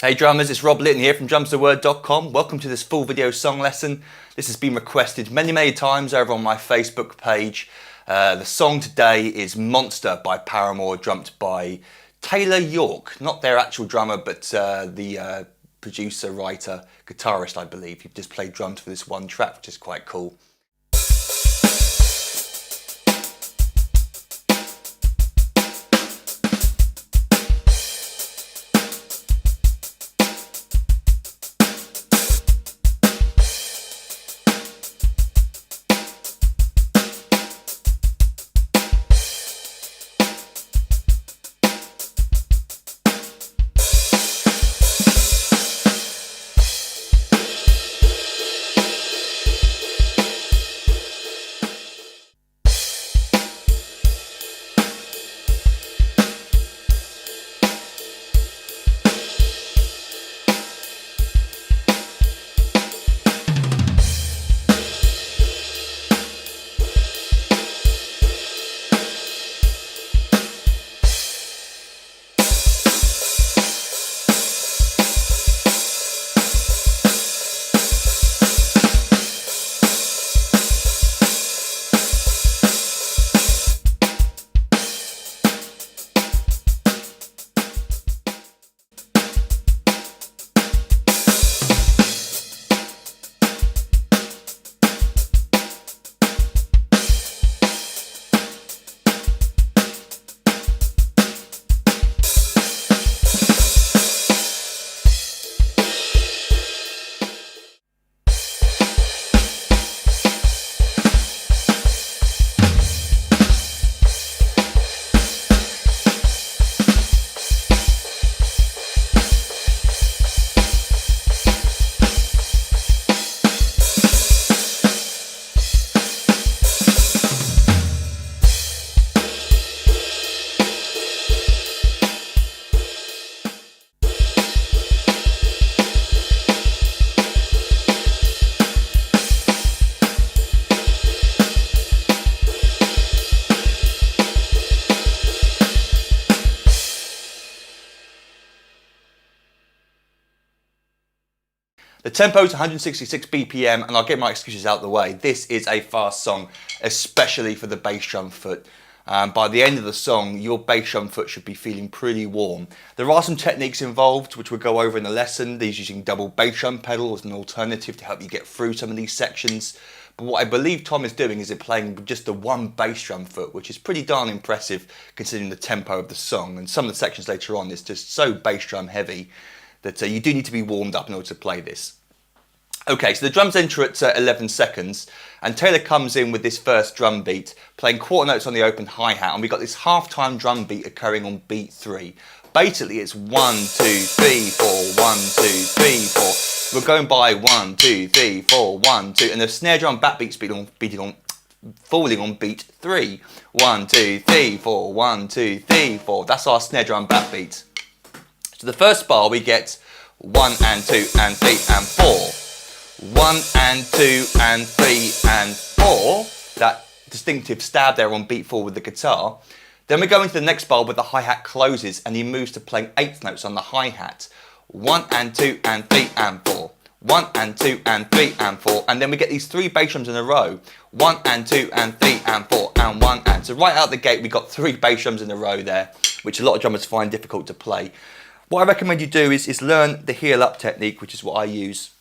Hey drummers, it's Rob Litton here from drumstheword.com. Welcome to this full video song lesson. This has been requested many times over on my Facebook page. The song today is Monster by Paramore, drummed by Taylor York. Not their actual drummer, but the producer, writer, guitarist, I believe. He just played drums for this one track, which is quite cool. The tempo is 166 BPM, and I'll get my excuses out of the way. This is a fast song, especially for the bass drum foot. By the end of the song, your bass drum foot should be feeling pretty warm. There are some techniques involved, which we'll go over in the lesson. These using double bass drum pedal as an alternative to help you get through some of these sections. But what I believe Tom is doing is playing just the one bass drum foot, which is pretty darn impressive considering the tempo of the song. And some of the sections later on is just so bass drum heavy that you do need to be warmed up in order to play this. Okay, so the drums enter at 11 seconds, and Taylor comes in with this first drum beat, playing quarter notes on the open hi-hat, and we've got this half-time drum beat occurring on beat 3. Basically, it's 1, 2, 3, 4, 1, 2, 3, 4. We're going by 1, 2, 3, 4, 1, 2, and the snare drum backbeat's falling on beat 3. 1, 2, 3, 4, 1, 2, 3, 4. That's our snare drum backbeat. So the first bar we get 1 and 2 and 3 and 4. 1 and 2 and 3 and 4, that distinctive stab there on beat 4 with the guitar. Then we go into the next bar where the hi-hat closes and he moves to playing eighth notes on the hi-hat. 1 and 2 and 3 and 4. 1 and 2 and 3 and 4, and then we get these 3 bass drums in a row. 1 and 2 and 3 and 4 and 1 and. So right out the gate we got 3 bass drums in a row there, which a lot of drummers find difficult to play. What I recommend you do is learn the heel up technique, which is what I use.